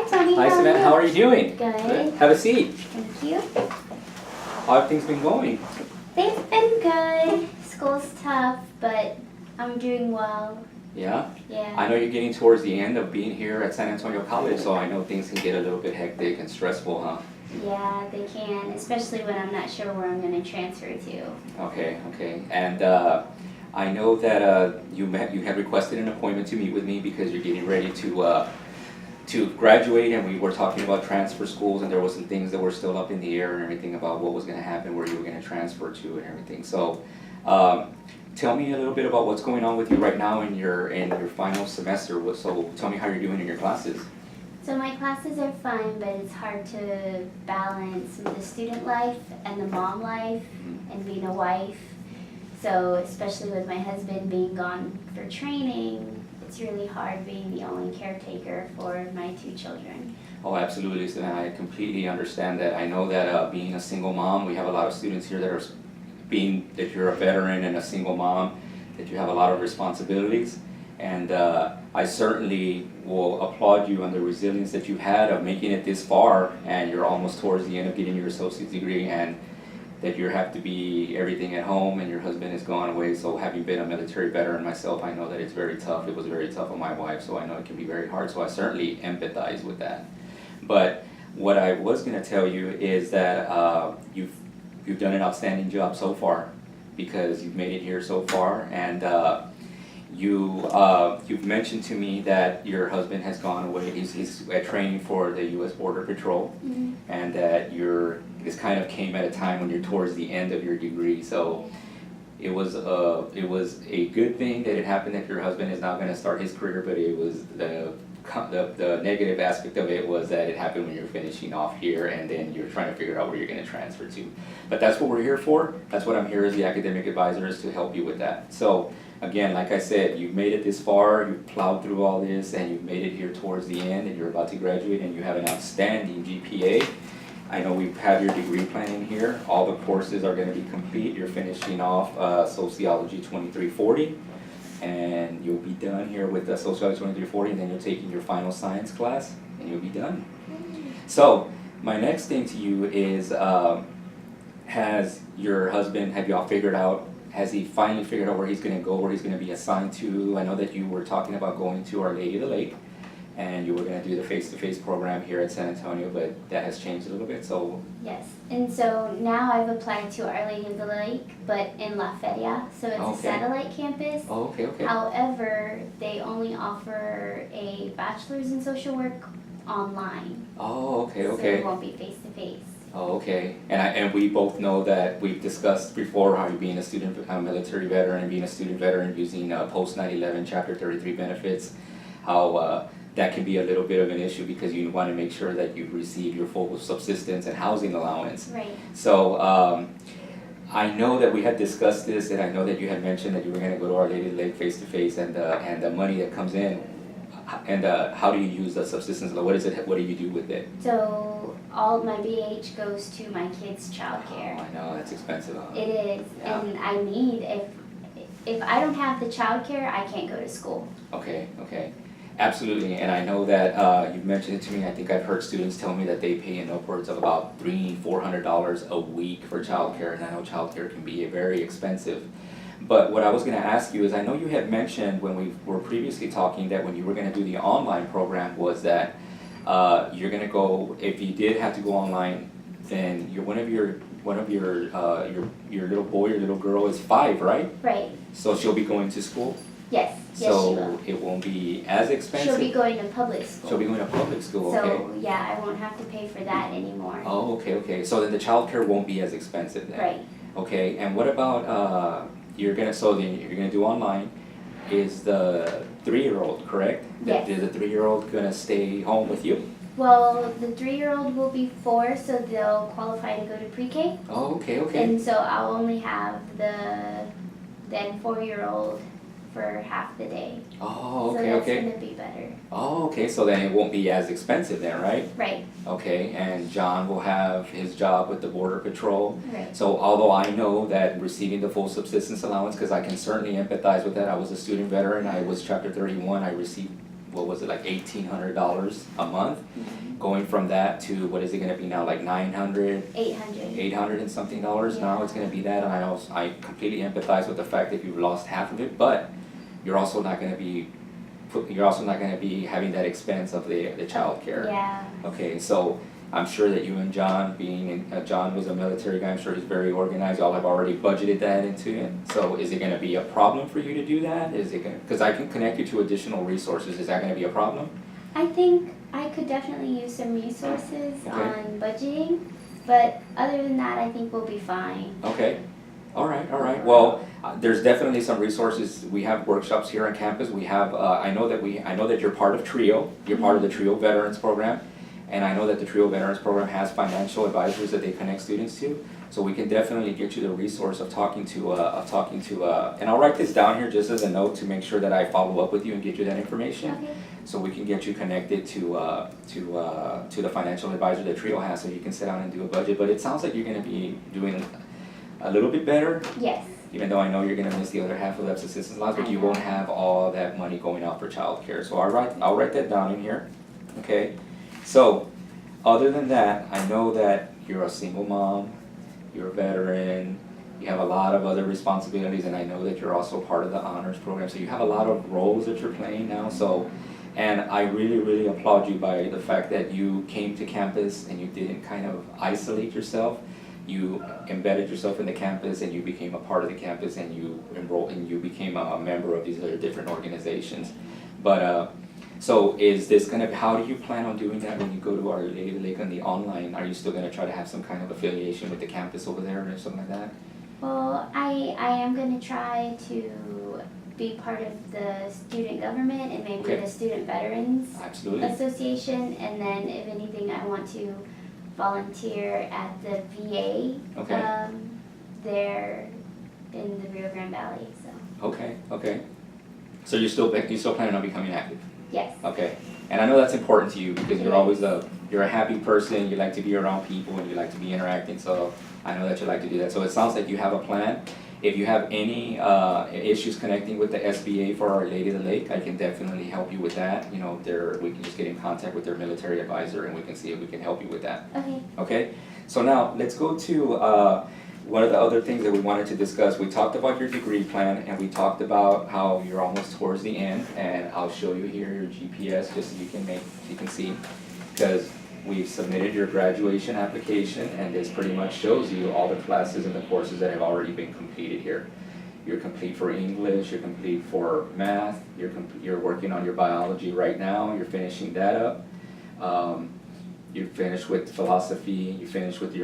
Tony. Hi, Samantha. How are you doing? Good. Have a seat. Thank you. How have things been going? They've been good. School's tough, but I'm doing well. Yeah? Yeah. I know you're getting towards the end of being here at San Antonio College, so I know things can get a little bit hectic and stressful, huh? Yeah, they can, especially when I'm not sure where I'm going to transfer to. Okay. And I know that you had requested an appointment to meet with me because you're getting ready to graduate, and we were talking about transfer schools, and there was some things that were still up in the air and everything about what was going to happen, where you were going to transfer to and everything. So tell me a little bit about what's going on with you right now in your final semester. So tell me how you're doing in your classes. So my classes are fun, but it's hard to balance the student life and the mom life and being a wife. So especially with my husband being gone for training, it's really hard being the only caretaker for my two children. Oh, absolutely, so I completely understand that. I know that being a single mom, we have a lot of students here that are that you're a veteran and a single mom, that you have a lot of responsibilities. And I certainly will applaud you on the resilience that you had of making it this far, and you're almost towards the end of getting your associate's degree, and that you have to be everything at home, and your husband has gone away. So having been a military veteran myself, I know that it's very tough. It was very tough on my wife, so I know it can be very hard. So I certainly empathize with that. But what I was going to tell you is that you've done an outstanding job so far, because you've made it here so far, and you've mentioned to me that your husband has gone away. He's at training for the U.S. Border Patrol, and that this kind of came at a time when you're towards the end of your degree. So it was a good thing that it happened that your husband is now going to start his career, but it was the negative aspect of it was that it happened when you're finishing off here, and then you're trying to figure out where you're going to transfer to. But that's what we're here for. That's what I'm here as the academic advisor, is to help you with that. So again, like I said, you've made it this far, you've plowed through all this, and you've made it here towards the end, and you're about to graduate, and you have an outstanding GPA. I know we have your degree plan in here. All the courses are going to be complete. You're finishing off Sociology 2340, and you'll be done here with the Sociology 2340, and then you're taking your final science class, and you'll be done. So my next thing to you is, have y'all figured out, has he finally figured out where he's going to go, where he's going to be assigned to? I know that you were talking about going to Our Lady of the Lake, and you were going to do the face-to-face program here at San Antonio, but that has changed a little bit, so. Yes, and so now I've applied to Our Lady of the Lake, but in La Feria, so it's a satellite campus. Oh, okay. However, they only offer a bachelor's in social work online. Oh, okay. So it won't be face-to-face. Oh, okay. And we both know that we've discussed before how you being a military veteran and being a student veteran using post 9/11 Chapter 33 benefits, how that can be a little bit of an issue because you want to make sure that you receive your full subsistence and housing allowance. Right. So I know that we had discussed this, and I know that you had mentioned that you were going to go to Our Lady of the Lake face to face, and the money that comes in, and how do you use the subsistence? What do you do with it? So all my BH goes to my kids' childcare. Oh, I know, that's expensive. Huh? It is, Yeah. and I need, if I don't have the childcare, I can't go to school. Okay. Absolutely, and I know that you've mentioned it to me. I think I've heard students tell me that they pay in upwards of about $300-400 a week for childcare, and I know childcare can be very expensive. But what I was going to ask you is, I know you had mentioned when we were previously talking that when you were going to do the online program was that you're going to go, if you did have to go online, then one of your little boy or little girl is 5, right? Right. So she'll be going to school? Yes, she So will. it won't be as expensive? She'll be going to public school. She'll be going to public school, okay. So, yeah, I won't have to pay for that anymore. Oh, okay. So then the childcare won't be as expensive then? Right. Okay, and what about, you're gonna do online, is the 3-year-old, correct? Yes. Is the 3-year-old gonna stay home with you? Well, the 3-year-old will be 4, so they'll qualify to go to pre-K. Oh, okay. And so I'll only have the then 4-year-old for half the day. Oh, So okay. that's gonna be better. Oh, okay, so then it won't be as expensive then, right? Right. Okay, and John will have his job with the Border Patrol. Right. So although I know that receiving the full subsistence allowance, because I can certainly empathize with that, I was a student veteran, I was Chapter 31, I what was it, like $1,800 a month? Going from that to, what is it gonna be now, like 900? 800. 800 and something dollars, now it's gonna be that, and I completely empathize with the fact that you've lost half of it, but you're also not gonna be having that expense of the childcare. Yeah. Okay, so I'm sure that you and John, John was a military guy, I'm sure he's very organized, y'all have already budgeted that into it. So is it gonna be a problem for you to do that? Is it gonna, because I can connect you to additional resources, is that gonna be a problem? I think I could definitely use some resources Okay. on budgeting, but other than that, I think we'll be fine. Okay, all right, well, there's definitely some resources, we have workshops here on campus, we have, I know that you're part of TRIO, you're part of the TRIO Veterans Program, and I know that the TRIO Veterans Program has financial advisors that they connect students to, so we can definitely get you the resource of talking to, and I'll write this down here just as a note to make sure that I follow up with you and get you that information. Okay. So we can get you connected to the financial advisor that TRIO has, so you can sit down and do a budget, but it sounds like you're gonna be doing a little bit better, Yes. even though I know you're gonna miss the other half of the subsistence allowance, but you won't have all that money going out for childcare. So I'll write that down in here, okay? So, other than that, I know that you're a single mom, you're a veteran, you have a lot of other responsibilities, and I know that you're also part of the honors program, so you have a lot of roles that you're playing now, so, and I really, really applaud you by the fact that you came to campus and you didn't kind of isolate yourself. You embedded yourself in the campus and you became a part of the campus and you enrolled and you became a member of these other different organizations. But so is this gonna, how do you plan on doing that when you go to Our Lady of the Lake on the online? Are you still gonna try to have some kind of affiliation with the campus over there or something like that? Well, I am gonna try to be part of the student government and maybe Okay. the Student Veterans Absolutely. Association, and then if anything, I want to volunteer at the VA. Okay. There in the Rio Grande Valley, so. Okay. So you're still planning on becoming active? Yes. Okay, and I know that's important to you because you're a happy person, you like to be around people and you like to be interacting, so I know that you like to do that. So it sounds like you have a plan. If you have any issues connecting with the SBA for Our Lady of the Lake, I can definitely help you with that. You know, we can just get in contact with their military advisor and we can see if we can help you with that. Okay. Okay, so now let's go to one of the other things that we wanted to discuss. We talked about your degree plan and we talked about how you're almost towards the end, and I'll show you here your GPS just so you can see, because we've submitted your graduation application and this pretty much shows you all the classes and the courses that have already been completed here. You're complete for English, you're complete for math, you're working on your biology right now, you're finishing that up. You finished with philosophy, you finished with the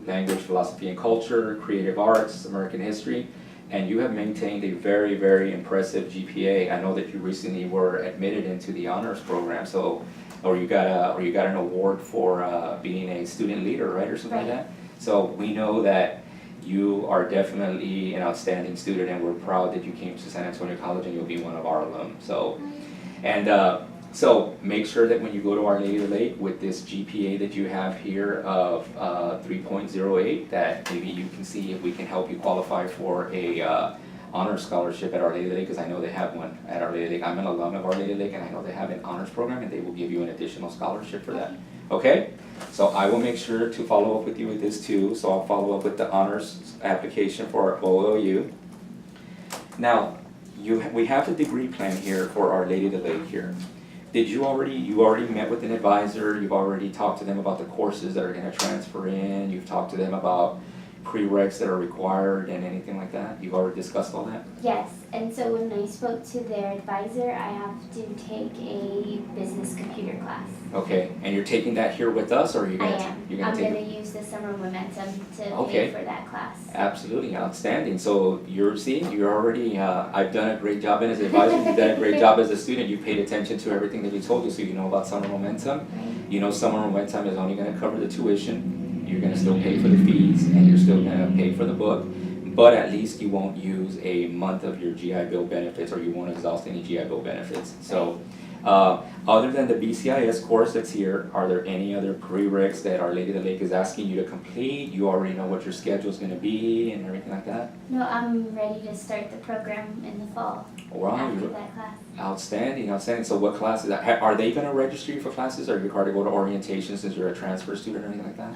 language, philosophy and culture, creative arts, American history, and you have maintained a very, very impressive GPA. I know that you recently were admitted into the honors program, so, or you got an award for being a student leader, right, or something like that? So we know that you are definitely an outstanding student and we're proud that you came to San Antonio College and you'll be one of our alum. So, and so make sure that when you go to Our Lady of the Lake with this GPA that you have here of 3.08, that maybe you can see if we can help you qualify for a honors scholarship at Our Lady of the Lake, because I know they have one at Our Lady of the Lake. I'm an alum of Our Lady of the Lake and I know they have an honors program and they will give you an additional scholarship for that. Okay? So I will make sure to follow up with you with this too. So I'll follow up with the honors application for OLU. Now, we have the degree plan here for Our Lady of the Lake here. You already met with an advisor, you've already talked to them about the courses that are gonna transfer in, you've talked to them about prereqs that are required and anything like that? You've already discussed all that? Yes, and so when I spoke to their advisor, I have to take a business computer class. Okay, and you're taking that here with us, or are you I gonna? am. You're gonna I'm take gonna it? use the summer momentum to Okay. pay for that class. Absolutely, outstanding. So you're already, I've done a great job as an advisor, you've done a great job as a student, you paid attention to everything that we told you, so you know about summer momentum. Right. You know summer momentum is only gonna cover the tuition, you're gonna still pay for the fees, and you're still gonna pay for the book, but at least you won't use a month of your GI Bill benefits, or you won't exhaust any GI Bill benefits. So, Other than the BCIS course that's here, are there any other prereqs that Our Lady of the Lake is asking you to complete? You already know what your schedule's gonna be and everything like that? No, I'm ready to start the program in the fall Wow, after you're that class. outstanding, outstanding. So what classes, are they gonna register you for classes, or are you required to go to orientation since you're a transfer student or anything like that?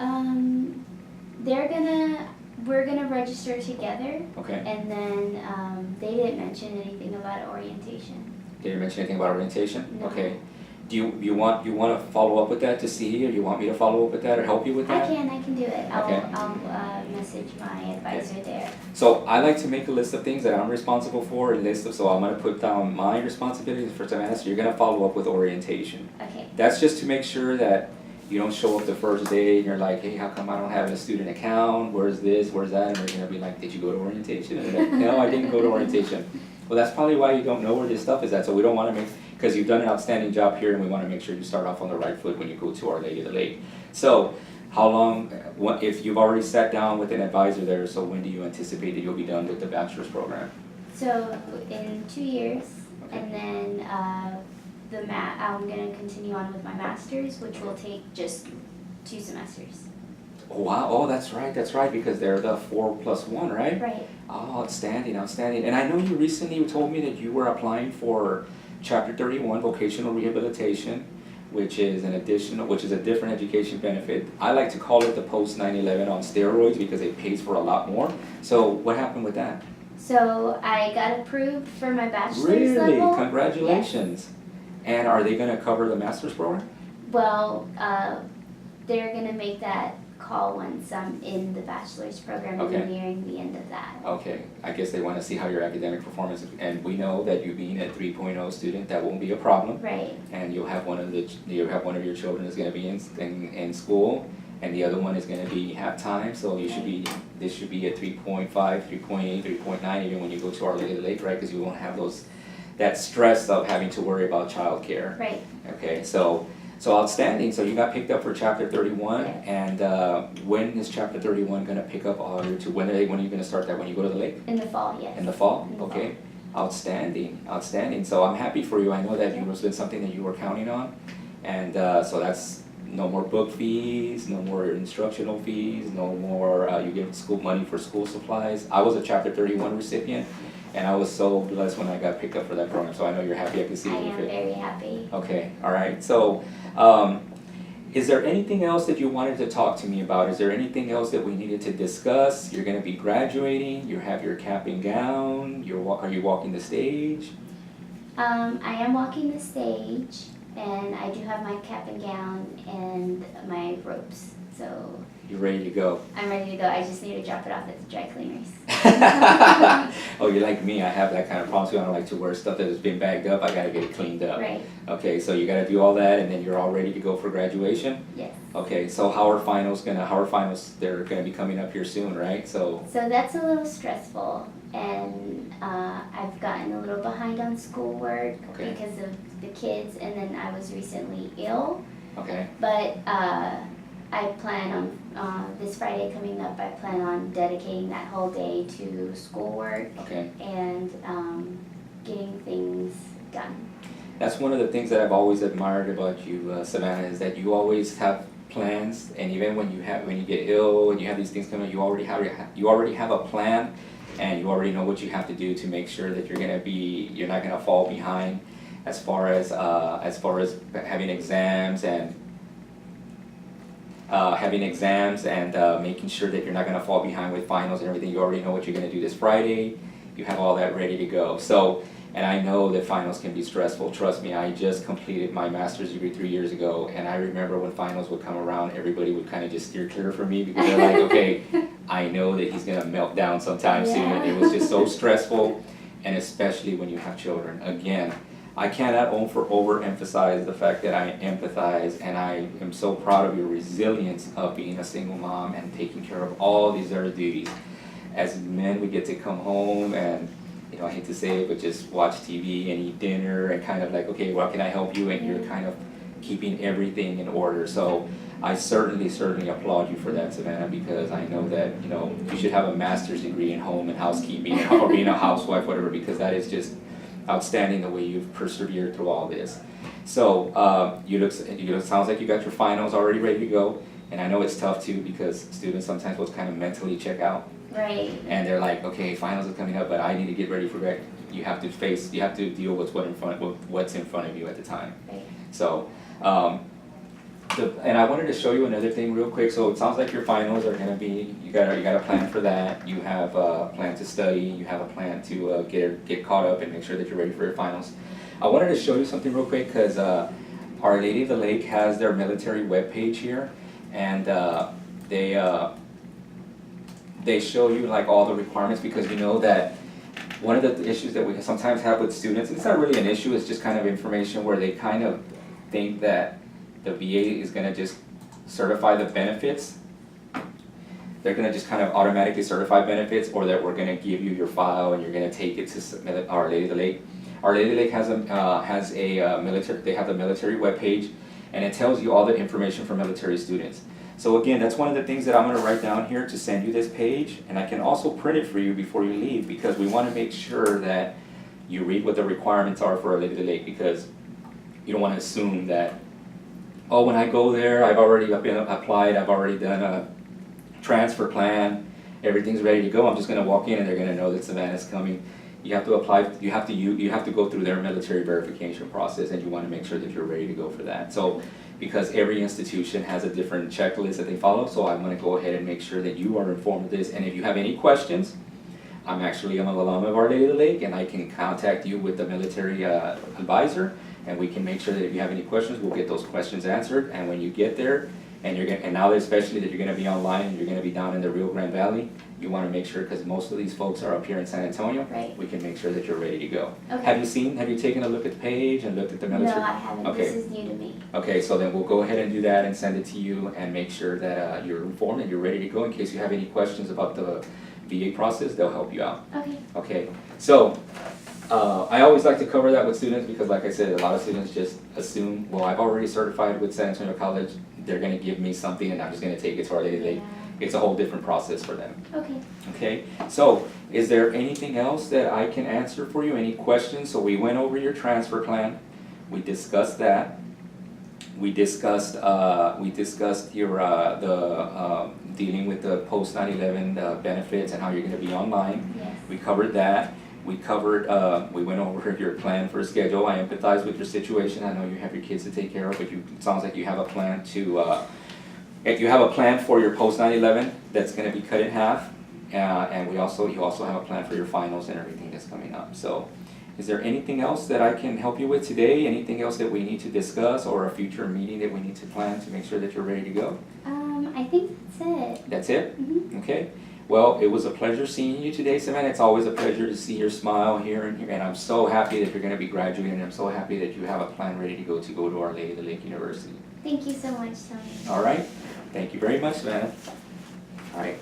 We're gonna register together, Okay, and then they didn't mention anything about orientation. did you mention anything about orientation? No. Okay. Do you want to follow up with that to see, or you want me to follow up with that or help you with that? I can do it. Okay. I'll message my advisor there. So I like to make a list of things that I'm responsible for, so I'm gonna put down my responsibilities for Savannah, so you're gonna follow up with orientation. Okay. That's just to make sure that you don't show up the first day and you're like, hey, how come I don't have a student account? Where's this, where's that? And they're gonna be like, did you go to orientation? And they're like, no, I didn't go to orientation. Well, that's probably why you don't know where this stuff is at, so we don't wanna because you've done an outstanding job here and we wanna make sure you start off on the right foot when you go to Our Lady of the Lake. So, how long, if you've already sat down with an advisor there, so when do you anticipate that you'll be done with the bachelor's program? So in 2 years, Okay. and then I'm gonna continue on with my master's, which will take just 2 semesters. Oh, wow, oh, that's right, because they're the 4+1, right? Right. Oh, outstanding, outstanding. And I know you recently told me that you were applying for Chapter 31, Vocational Rehabilitation, which is a different education benefit. I like to call it the post 9/11 on steroids because it pays for a lot more. So what happened with that? So I got approved for my bachelor's Really? level. Congratulations. And are they gonna cover the master's program? Well, they're gonna make that call once I'm in the bachelor's program and Okay. we're nearing the end of that. Okay, I guess they wanna see how your academic performance, and we know that you being a 3.0 student, that won't be a problem. Right. And you'll have one of your children is gonna be in school, and the other one is gonna be half-time, so this should be a 3.5, 3.8, 3.9 even when you go to Our Lady of the Lake, right? Because you won't have that stress of having to worry about childcare. Right. Okay, so outstanding, so you got picked up for Chapter 31, Yes. and when is Chapter 31 gonna pick up all your when are you gonna start that, when you go to the lake? In the fall, yes. In the fall? In the Okay, outstanding, outstanding, so I'm happy for you, I know that it was been something that you were counting on, and so that's no more book fees, no more instructional fees, no more, you get school money for school supplies. I was a Chapter 31 recipient, and I was so blessed when I got picked up for that program, so I know you're happy, I can see I it. am very happy. Okay, all right, so, is there anything else that you wanted to talk to me about? Is there anything else that we needed to discuss? You're gonna be graduating, you have your cap and gown, are you walking the stage? I am walking the stage, and I do have my cap and gown and my ropes, so You ready to go? I'm ready to go. I just need to drop it off at the dry cleaners. Oh, you're like me, I have that kind of problem too, I don't like to wear stuff that has been bagged up, I gotta get it cleaned up. Right. Okay, so you gotta do all that, and then you're all ready to go for graduation? Yes. Okay, so how are finals, they're gonna be coming up here soon, right? So that's a little stressful, and I've gotten a little behind on schoolwork Okay. because of the kids, and then I was recently ill. okay, But I plan on this Friday coming up. I plan on dedicating that whole day to schoolwork okay. and getting things done. That's one of the things that I've always admired about you, Savannah, is that you always have plans, and even when you get ill and you have these things coming, you already have a plan, and you already know what you have to do to make sure that you're not gonna fall behind as far as having exams and making sure that you're not gonna fall behind with finals and everything. You already know what you're gonna do this Friday. You have all that ready to go. So, and I know that finals can be stressful. Trust me, I just completed my master's degree 3 years ago, and I remember when finals would come around, everybody would kind of just steer clear from me because they're like, okay, I know that he's gonna melt down sometime soon. Yeah. It was just so stressful, and especially when you have children. Again, I cannot overemphasize the fact that I empathize, and I am so proud of your resilience of being a single mom and taking care of all these other duties. As men, we get to come home and, I hate to say it, but just watch TV and eat dinner and kind of like, okay, what can I help you? And you're kind of keeping everything in order. So I certainly applaud you for that, Savannah, because I know that, you should have a master's degree in home and housekeeping or being a housewife, whatever, because that is just outstanding the way you've persevered through all this. So sounds like you got your finals already ready to go. And I know it's tough too because students sometimes will kind of mentally check out. Right. And they're like, okay, finals are coming up, but I need to get ready for that. You have to deal with what's in front of you at the time. Right. So, and I wanted to show you another thing real quick. So it sounds like your finals are gonna be, you got a plan for that. You have a plan to study. You have a plan to get caught up and make sure that you're ready for your finals. I wanted to show you something real quick because Our Lady of the Lake has their military webpage here, and they show you like all the requirements, because you know that one of the issues that we sometimes have with students, and it's not really an issue, it's just kind of information where they kind of think that the VA is gonna just certify the benefits. They're gonna just kind of automatically certify benefits, or that we're gonna give you your file and you're gonna take it to submit Our Lady of the Lake. Our Lady of the Lake has a military, they have the military webpage, and it tells you all the information for military students. So again, that's one of the things that I'm gonna write down here to send you this page, and I can also print it for you before you leave, because we wanna make sure that you read what the requirements are for Our Lady of the Lake, because you don't wanna assume that, oh, when I go there, I've been applied, I've already done a transfer plan, everything's ready to go, I'm just gonna walk in and they're gonna know that Savannah's coming. You have to apply, you have to go through their military verification process, and you wanna make sure that you're ready to go for that. So, because every institution has a different checklist that they follow, so I'm gonna go ahead and make sure that you are informed of this, and if you have any questions, I'm an alum of Our Lady of the Lake, and I can contact you with the military advisor, and we can make sure that if you have any questions, we'll get those questions answered, and when you get there, and now especially that you're gonna be online and you're gonna be down in the Rio Grande Valley, you wanna make sure, because most of these folks are up here in San Antonio, Right. we can make sure that you're ready to go. Okay. Have you taken a look at the page and looked at the military? No, I haven't. Okay. This is new to me. Okay, so then we'll go ahead and do that and send it to you, and make sure that you're informed and you're ready to go. In case you have any questions about the VA process, they'll help you out. Okay. Okay, so I always like to cover that with students, because like I said, a lot of students just assume, well, I've already certified with San Antonio College, they're gonna give me something and I'm just gonna take it to Our Lady of the Lake. Yeah. It's a whole different process for them. Okay. Okay, so is there anything else that I can answer for you? Any questions? So we went over your transfer plan. We discussed that. We discussed your dealing with the post 9/11 benefits and how you're going to be online. Yes. We covered that. We went over your plan for a schedule. I empathize with your situation. I know you have your kids to take care of, but it sounds like you have a plan for your post 9/11 that's going to be cut in half, and you also have a plan for your finals and everything that's coming up. So, is there anything else that I can help you with today? Anything else that we need to discuss, or a future meeting that we need to plan to make sure that you're ready to go? I think that's it. That's it? Mm-hmm. Okay. Well, it was a pleasure seeing you today, Savannah. It's always a pleasure to see your smile here, and I'm so happy that you're going to be graduating, and I'm so happy that you have a plan ready to go to Our Lady of the Lake University. Thank you so much, Tony. All right. Thank you very much, Savannah. All right.